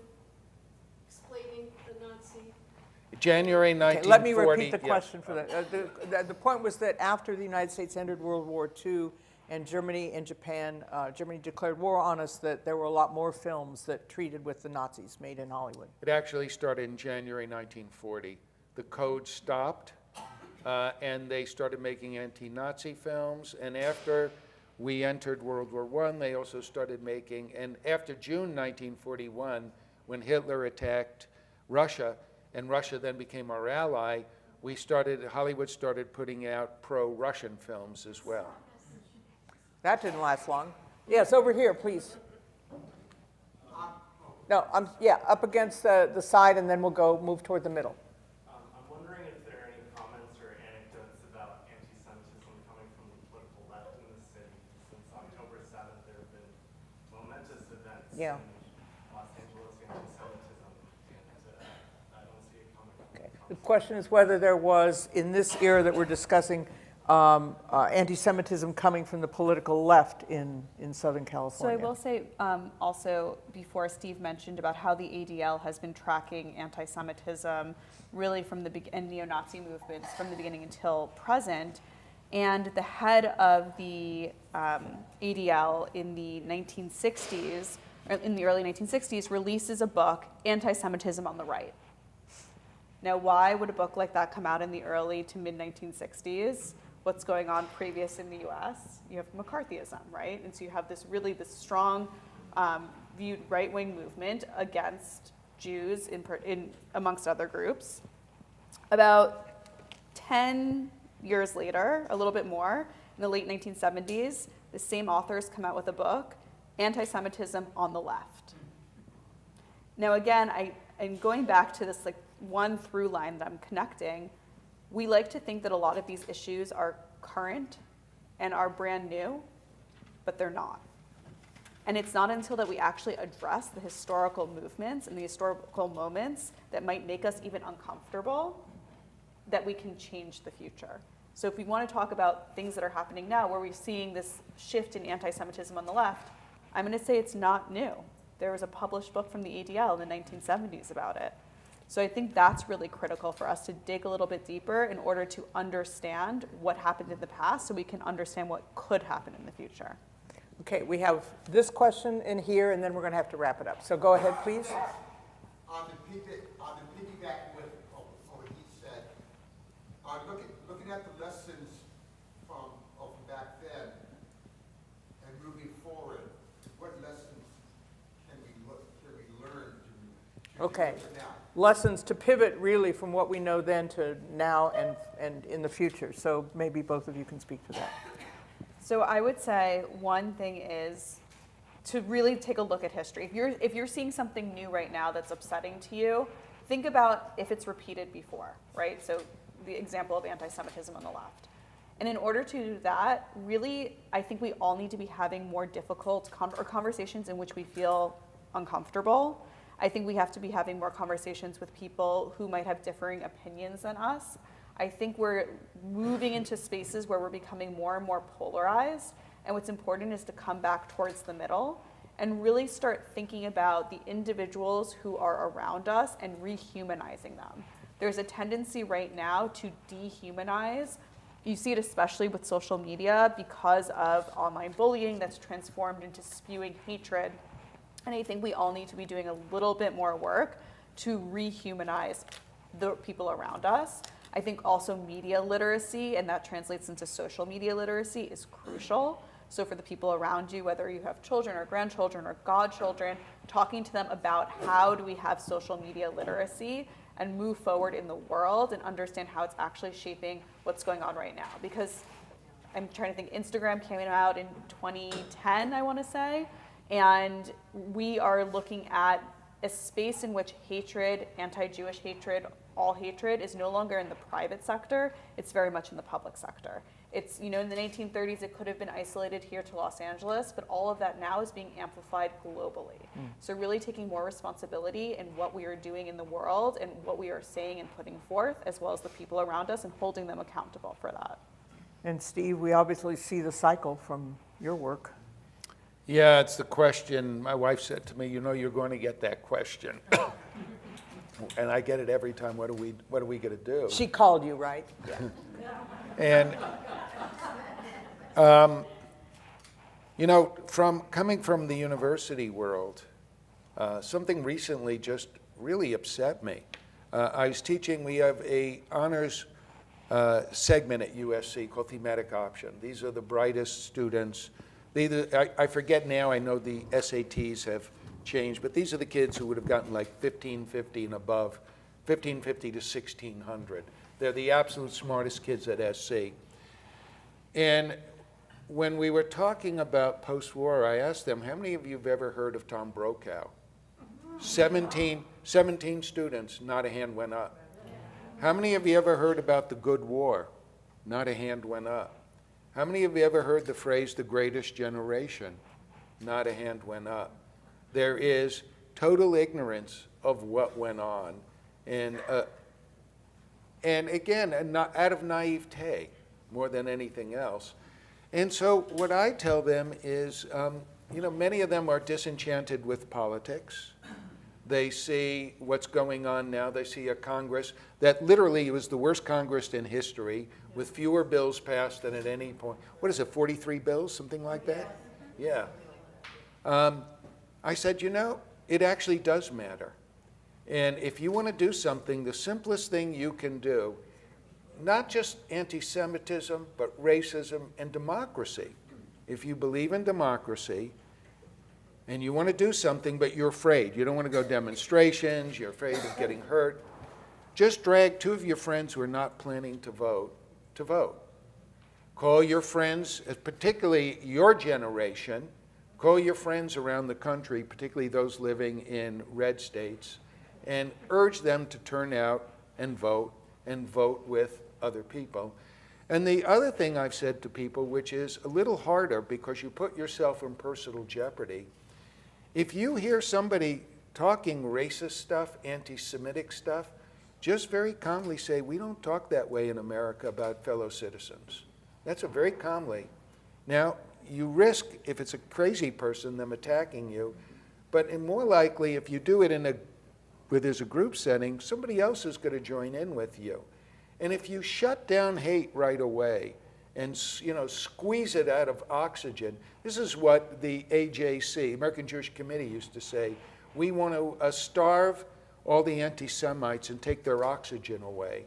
explaining the Nazi. January 1940. Okay, let me repeat the yeah. question for the point was that after the United States entered World War II and Germany and Japan, Germany declared war on us, that there were a lot more films that treated with the Nazis made in Hollywood. It actually started in January 1940. The code stopped, and they started making anti-Nazi films. And after we entered World War I, they also started making, and after June 1941, when Hitler attacked Russia, and Russia then became our ally, Hollywood started putting out pro-Russian films as well. That didn't last long. Yes, over here, please. No, up against the side, and then we'll move toward the middle. I'm wondering if there are any comments or anecdotes about anti-Semitism coming from the political left in the city. Since October 7th, there have been momentous events in Los Angeles anti-Semitism, and I don't see it coming. Okay. The question is whether there was, in this era that we're discussing, anti-Semitism coming from the political left in Southern So California. I will say also, before Steve mentioned about how the ADL has been tracking anti-Semitism really from and neo-Nazi movements from the beginning until present. And the head of the ADL in the 1960s, or in the early 1960s, releases a book, Antisemitism on the Right. Now, why would a book like that come out in the early to mid-1960s? What's going on previous in the US? You have McCarthyism, right? And so you have this strong viewed right-wing movement against Jews amongst other groups. About 10 years later, a little bit more, in the late 1970s, the same authors come out with a book, Anti-Semitism on the Left. Now again, I'm going back to this like one through line that I'm connecting. We like to think that a lot of these issues are current and are brand new, but they're not. And it's not until that we actually address the historical movements and the historical moments that might make us even uncomfortable that we can change the future. So if we want to talk about things that are happening now, where we're seeing this shift in anti-Semitism on the left, I'm going to say it's not new. There was a published book from the ADL in the 1970s about it. So I think that's really critical for us to dig a little bit deeper in order to understand what happened in the past so we can understand what could happen in the future. Okay, we have this question in here, and then we're going to have to wrap it up. So go ahead, please. On the piggyback with what he said, looking at the lessons from back then and moving forward, what lessons can we learn to Okay. now? Lessons to pivot really from what we know then to now and in the future. So maybe both of you can speak to that. So I would say one thing is to really take a look at history. If you're seeing something new right now that's upsetting to you, think about if it's repeated before, right? So the example of anti-Semitism on the left. And in order to do that, really, I think we all need to be having more difficult conversations in which we feel uncomfortable. I think we have to be having more conversations with people who might have differing opinions than us. I think we're moving into spaces where we're becoming more and more polarized, and what's important is to come back towards the middle and really start thinking about the individuals who are around us and rehumanizing them. There's a tendency right now to dehumanize. You see it especially with social media because of online bullying that's transformed into spewing hatred. And I think we all need to be doing a little bit more work to rehumanize the people around us. I think also media literacy, and that translates into social media literacy, is crucial. So for the people around you, whether you have children or grandchildren or godchildren, talking to them about how do we have social media literacy and move forward in the world and understand how it's actually shaping what's going on right now. Because I'm trying to think, Instagram came out in 2010, I want to say, and we are looking at a space in which hatred, anti-Jewish hatred, all hatred is no longer in the private sector, it's very much in the public sector. It's, in the 1930s, it could have been isolated here to Los Angeles, but all of that now is being amplified globally. So really taking more responsibility in what we are doing in the world and what we are saying and putting forth, as well as the people around us, and holding them accountable for that. And Steve, we obviously see the cycle from your work. Yeah, it's the question. My wife said to me, you're going to get that question. And I get it every time. What are we going to do? She called you, right? Yeah. And, coming from the university world, something recently just really upset me. I was teaching, we have a honors segment at USC called Thematic Option. These are the brightest students. I forget now, I know the SATs have changed, but these are the kids who would have gotten like 1550 and above, 1550 to 1600. They're the absolute smartest kids at SC. And when we were talking about post-war, I asked them, how many of you have ever heard of Tom Brokaw? 17 students, not a hand went up. How many of you ever heard about the Good War? Not a hand went up. How many of you ever heard the phrase, the greatest generation? Not a hand went up. There is total ignorance of what went on. And again, out of naivete more than anything else. And so what I tell them is, many of them are disenchanted with politics. They see what's going on now. They see a Congress that literally was the worst Congress in history, with fewer bills passed than at any point. What is it, 43 bills, something like that? Yeah. I said, you know, it actually does matter. And if you want to do something, the simplest thing you can do, not just anti-Semitism, but racism and democracy. If you believe in democracy, and you want to do something, but you're afraid. You don't want to go demonstrations. You're afraid of getting hurt. Just drag 2 of your friends who are not planning to vote to vote. Call your friends, particularly your generation, call your friends around the country, particularly those living in red states, and urge them to turn out and vote with other people. And the other thing I've said to people, which is a little harder because you put yourself in personal jeopardy, if you hear somebody talking racist stuff, anti-Semitic stuff, just very calmly say, we don't talk that way in America about fellow citizens. That's a very calmly. Now, you risk, if it's a crazy person, them attacking you, but more likely, if you do it where there's a group setting, somebody else is going to join in with you. And if you shut down hate right away, and squeeze it out of oxygen. This is what the AJC, American Jewish Committee, used to say. We want to starve all the anti-Semites and take their oxygen away.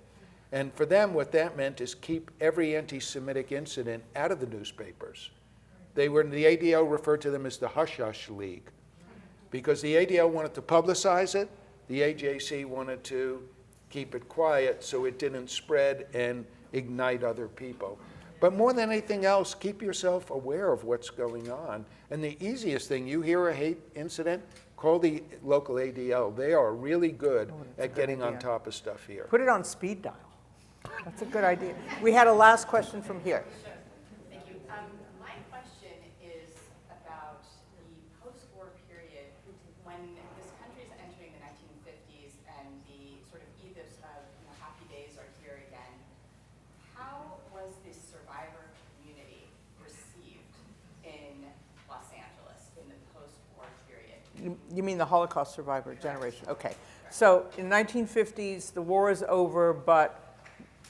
And for them, what that meant is keep every anti-Semitic incident out of the newspapers. The ADL referred to them as the hush-hush league. Because the ADL wanted to publicize it, the AJC wanted to keep it quiet so it didn't spread and ignite other people. But more than anything else, keep yourself aware of what's going on. And the easiest thing, you hear a hate incident, call the local ADL. They are really good at getting on top of stuff here. Put it on speed dial. That's a good idea. We had a last question from here. Thank you. My question is about the post-war period when this country is entering the 1950s and the sort of ethos of happy days are here again. How was the survivor community received in Los Angeles in the post-war period? You mean the Holocaust survivor generation? Okay. So in 1950s, the war is over, but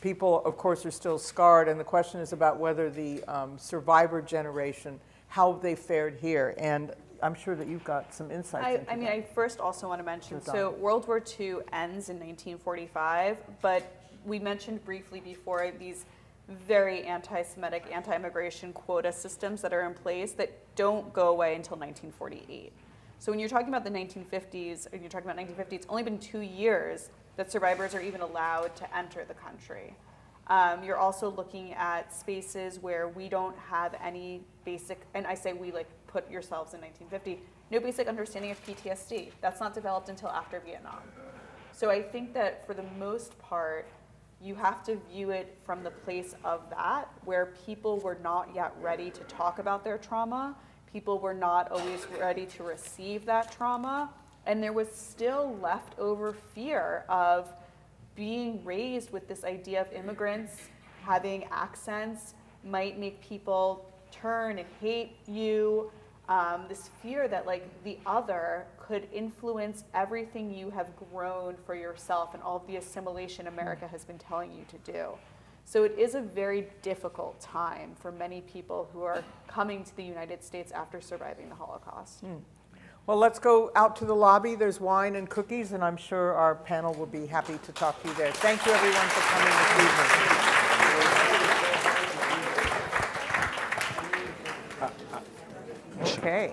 people, of course, are still scarred. And the question is about whether the survivor generation, how they fared here. And I'm sure that you've got some insights into that. I first also want to mention, so World War II ends in 1945, but we mentioned briefly before these very anti-Semitic, anti-immigration quota systems that are in place that don't go away until 1948. So when you're talking about the 1950s, or you're talking about 1950, it's only been 2 years that survivors are even allowed to enter the country. You're also looking at spaces where we don't have any basic, and I say we, like, put yourselves in 1950, no basic understanding of PTSD. That's not developed until after Vietnam. So I think that for the most part, you have to view it from the place of that, where people were not yet ready to talk about their trauma. People were not always ready to receive that trauma. And there was still leftover fear of being raised with this idea of immigrants having accents might make people turn and hate you. This fear that, like, the other could influence everything you have grown for yourself and all of the assimilation America has been telling you to do. So it is a very difficult time for many people who are coming to the United States after surviving the Holocaust. Well, let's go out to the lobby. There's wine and cookies, and I'm sure our panel will be happy to talk to you there. Thank you, everyone, for coming this evening. Okay.